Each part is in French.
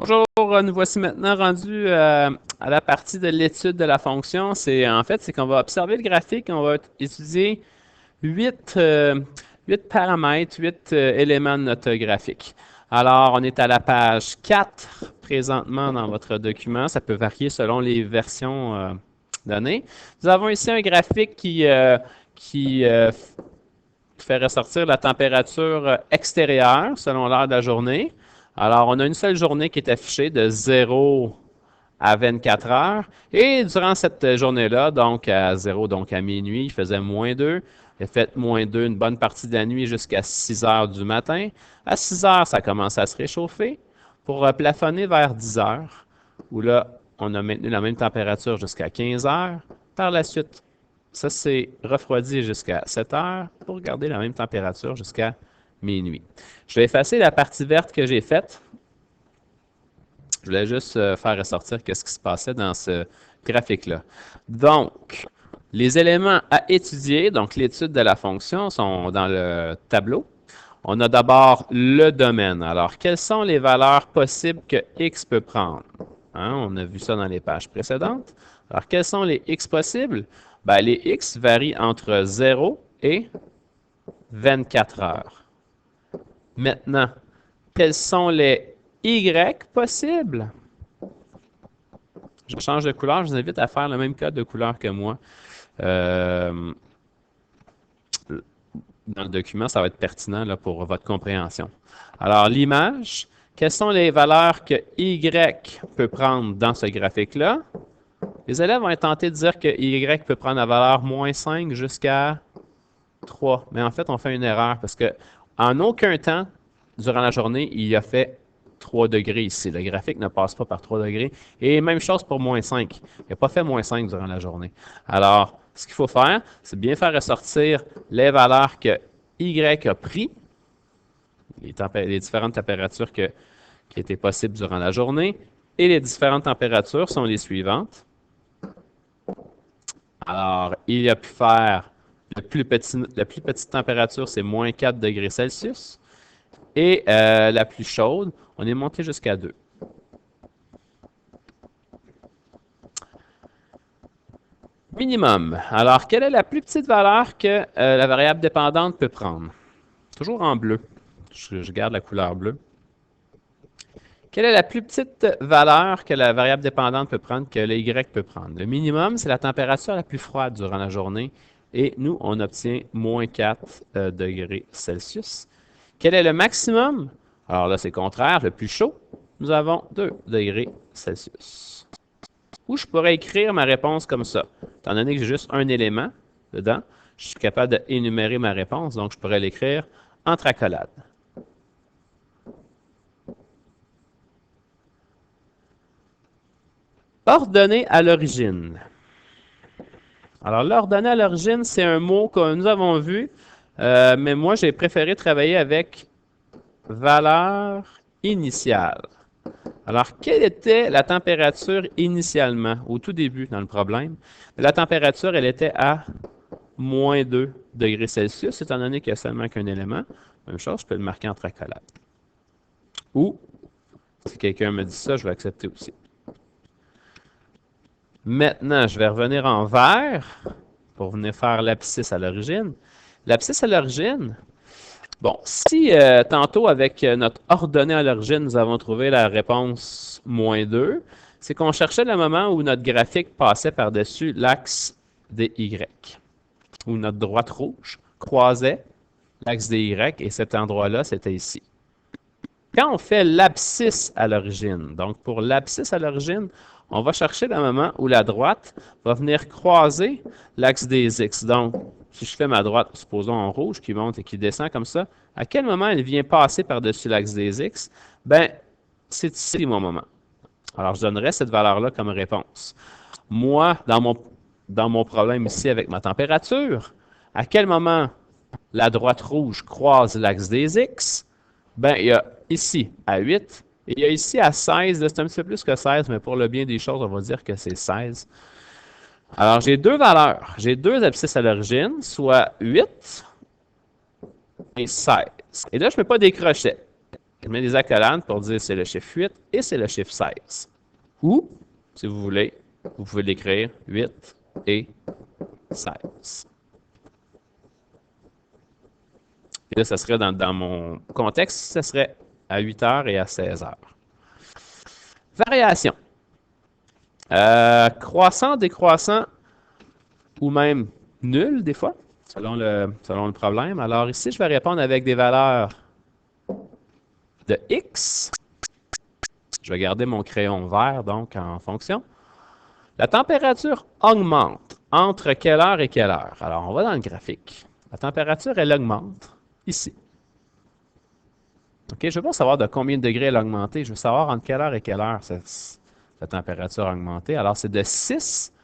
Bonjour, nous voici maintenant rendus à la partie de l'étude de la fonction. C'est qu'on va observer le graphique, on va étudier 8, 8 paramètres, 8 éléments de notre graphique. Alors, on est à la page 4 présentement dans votre document. Ça peut varier selon les versions données. Nous avons ici un graphique qui fait ressortir la température extérieure selon l'heure de la journée. Alors, on a une seule journée qui est affichée de 0 à 24 heures. Et durant cette journée-là, donc à 0, donc à minuit, il faisait -2. Il a fait -2 une bonne partie de la nuit jusqu'à 6 heures du matin. À 6 heures, ça commence à se réchauffer pour plafonner vers 10 heures, où là, on a maintenu la même température jusqu'à 15 heures. Par la suite, ça s'est refroidi jusqu'à 7 heures pour garder la même température jusqu'à minuit. Je vais effacer la partie verte que j'ai faite. Je voulais juste faire ressortir ce qui se passait dans ce graphique-là. Donc, les éléments à étudier, donc l'étude de la fonction, sont dans le tableau. On a d'abord le domaine. Alors, quelles sont les valeurs possibles que x peut prendre? Hein, on a vu ça dans les pages précédentes. Alors, quels sont les x possibles? Ben, les x varient entre 0 et 24 heures. Maintenant, quels sont les y possibles? Je change de couleur. Je vous invite à faire le même code de couleur que moi. Dans le document, ça va être pertinent là, pour votre compréhension. Alors, l'image, quelles sont les valeurs que y peut prendre dans ce graphique-là? Les élèves vont être tentés de dire que y peut prendre la valeur -5 jusqu'à 3. Mais en fait, on fait une erreur parce que en aucun temps, durant la journée, il a fait 3 degrés ici. Le graphique ne passe pas par 3 degrés. Et même chose pour -5. Il n'a pas fait -5 durant la journée. Alors, ce qu'il faut faire, c'est bien faire ressortir les valeurs que y a pris, les différentes températures qui étaient possibles durant la journée. Et les différentes températures sont les suivantes. Alors, il a pu faire la plus petite température, c'est -4 degrés Celsius. Et la plus chaude, on est monté jusqu'à 2. Minimum. Alors, quelle est la plus petite valeur que la variable dépendante peut prendre? Toujours en bleu. Je garde la couleur bleue. Quelle est la plus petite valeur que la variable dépendante peut prendre, que le y peut prendre? Le minimum, c'est la température la plus froide durant la journée. Et nous, on obtient -4 degrés Celsius. Quel est le maximum? Alors là, c'est contraire. Le plus chaud, nous avons 2 degrés Celsius. Ou je pourrais écrire ma réponse comme ça. Étant donné que j'ai juste un élément dedans, je suis capable d'énumérer ma réponse. Donc, je pourrais l'écrire entre accolades. Ordonnée à l'origine. Alors, l'ordonnée à l'origine, c'est un mot que nous avons vu, mais moi, j'ai préféré travailler avec valeur initiale. Alors, quelle était la température initialement, au tout début dans le problème? La température, elle était à -2 degrés Celsius, étant donné qu'il n'y a seulement qu'un élément. Même chose, je peux le marquer entre accolades. Ou, si quelqu'un me dit ça, je vais accepter aussi. Maintenant, je vais revenir en vert pour venir faire l'abscisse à l'origine. L'abscisse à l'origine, bon, si tantôt avec notre ordonnée à l'origine, nous avons trouvé la réponse -2, c'est qu'on cherchait le moment où notre graphique passait par-dessus l'axe des Y, où notre droite rouge croisait l'axe des Y, et cet endroit-là, c'était ici. Quand on fait l'abscisse à l'origine, donc pour l'abscisse à l'origine, on va chercher le moment où la droite va venir croiser l'axe des X. Donc, si je fais ma droite, supposons en rouge, qui monte et qui descend comme ça, à quel moment elle vient passer par-dessus l'axe des X? Ben, c'est ici mon moment. Alors, je donnerai cette valeur-là comme réponse. Moi, dans mon problème ici avec ma température, à quel moment la droite rouge croise l'axe des X? Ben, il y a ici à 8 et il y a ici à 16. C'est un petit peu plus que 16, mais pour le bien des choses, on va dire que c'est 16. Alors, j'ai deux valeurs. J'ai deux abscisses à l'origine, soit 8 et 16. Et là, je ne mets pas des crochets. Je mets des accolades pour dire c'est le chiffre 8 et c'est le chiffre 16. Ou, si vous voulez, vous pouvez l'écrire 8 et 16. Et là, ça serait dans mon contexte, ça serait à 8 heures et à 16 heures. Variation. Croissant, décroissant, ou même nul des fois, selon le problème. Alors ici, je vais répondre avec des valeurs de x. Je vais garder mon crayon vert, donc, en fonction. La température augmente entre quelle heure et quelle heure? Alors, on va dans le graphique. La température, elle augmente ici. OK, je ne veux pas savoir de combien de degrés elle a augmenté. Je veux savoir entre quelle heure et quelle heure la température a augmenté. Alors, c'est de 6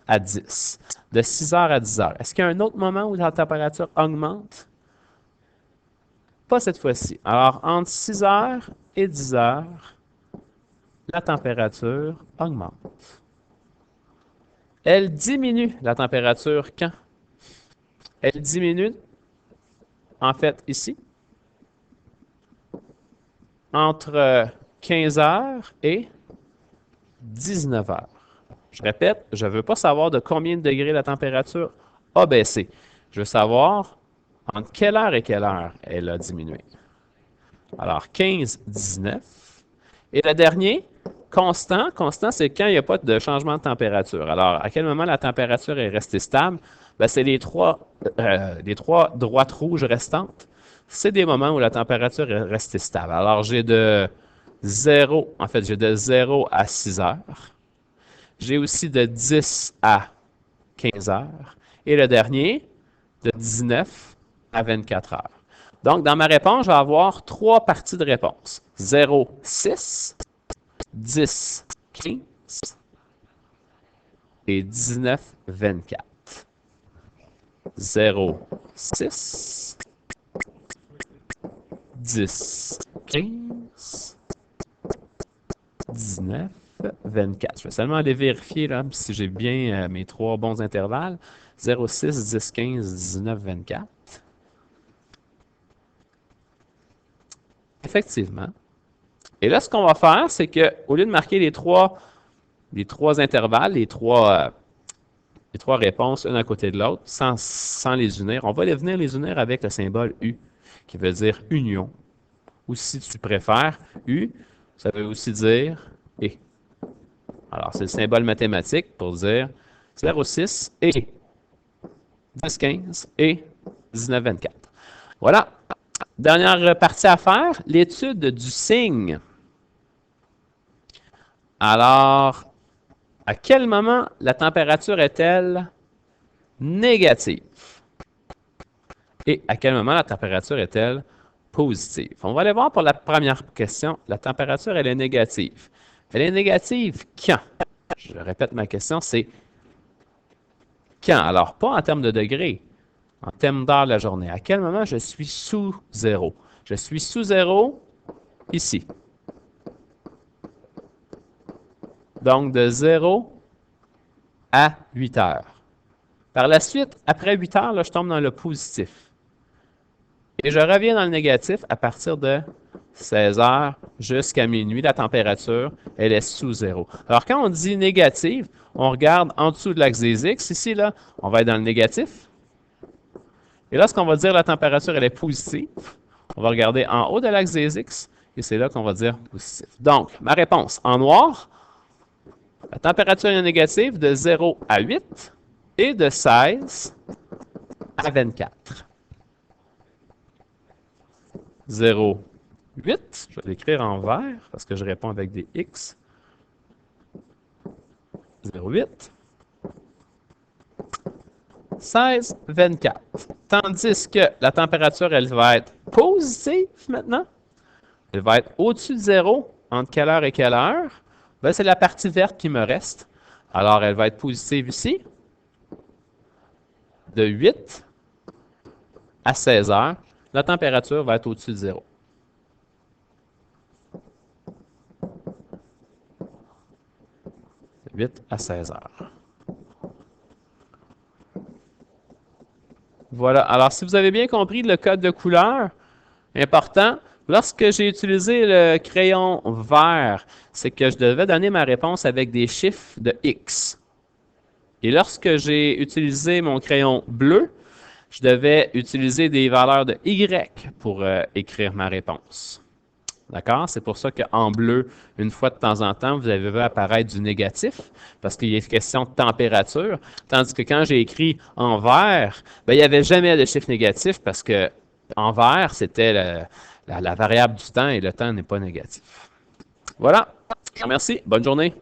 à 10. De 6 heures à 10 heures. Est-ce qu'il y a un autre moment où la température augmente? Pas cette fois-ci. Alors, entre 6 heures et 10 heures, la température augmente. Elle diminue, la température, quand? Elle diminue, en fait, ici, entre 15 heures et 19 heures. Je répète, je ne veux pas savoir de combien de degrés la température a baissé. Je veux savoir entre quelle heure et quelle heure elle a diminué. Alors, 15, 19. Et le dernier, constant. Constant, c'est quand il n'y a pas de changement de température. Alors, à quel moment la température est restée stable? Ben, c'est les trois droites rouges restantes. C'est des moments où la température est restée stable. Alors, j'ai de 0, en fait, j'ai de 0 à 6 heures. J'ai aussi de 10 à 15 heures. Et le dernier, de 19 à 24 heures. Donc, dans ma réponse, je vais avoir 3 parties de réponse. 0, 6, 10, 15 et 19, 24. 0, 6, 10, 15, 19, 24. Je vais seulement aller vérifier là, si j'ai bien mes 3 bons intervalles. 0, 6, 10, 15, 19, 24. Effectivement. Et là, ce qu'on va faire, c'est qu'au lieu de marquer les trois intervalles, les trois réponses, une à côté de l'autre, sans les unir, on va les venir les unir avec le symbole U, qui veut dire union. Ou si tu préfères, U, ça veut aussi dire et. Alors, c'est le symbole mathématique pour dire 0,6 et 10,15 et 19,24. Voilà. Dernière partie à faire, l'étude du signe. Alors, à quel moment la température est-elle négative? Et à quel moment la température est-elle positive? On va aller voir pour la première question. La température, elle est négative. Elle est négative quand? Je répète ma question, c'est quand? Alors, pas en termes de degrés, en termes d'heure de la journée. À quel moment je suis sous zéro? Je suis sous zéro ici. Donc, de 0 à 8 heures. Par la suite, après 8 heures, là, je tombe dans le positif. Et je reviens dans le négatif à partir de 16 heures jusqu'à minuit. La température, elle est sous zéro. Alors, quand on dit négative, on regarde en dessous de l'axe des X. Ici, là, on va être dans le négatif. Et lorsqu'on va dire la température, elle est positive, on va regarder en haut de l'axe des X. Et c'est là qu'on va dire positif. Donc, ma réponse, en noir, la température est négative de 0 à 8 et de 16 à 24. 0, 8. Je vais l'écrire en vert parce que je réponds avec des X. 0, 8. 16, 24. Tandis que la température, elle va être positive maintenant. Elle va être au-dessus de 0. Entre quelle heure et quelle heure? Ben, c'est la partie verte qui me reste. Alors, elle va être positive ici. De 8 à 16 heures, la température va être au-dessus de 0. De 8 à 16 heures. Voilà. Alors, si vous avez bien compris le code de couleur, important, Lorsque j'ai utilisé le crayon vert, c'est que je devais donner ma réponse avec des chiffres de X. Et lorsque j'ai utilisé mon crayon bleu, je devais utiliser des valeurs de Y pour écrire ma réponse. D'accord? C'est pour ça qu'en bleu, une fois de temps en temps, vous avez vu apparaître du négatif, parce qu'il est question de température, tandis que quand j'ai écrit en vert, ben, il n'y avait jamais de chiffre négatif, parce que en vert, c'était la variable du temps, et le temps n'est pas négatif. Voilà. Je vous remercie. Bonne journée.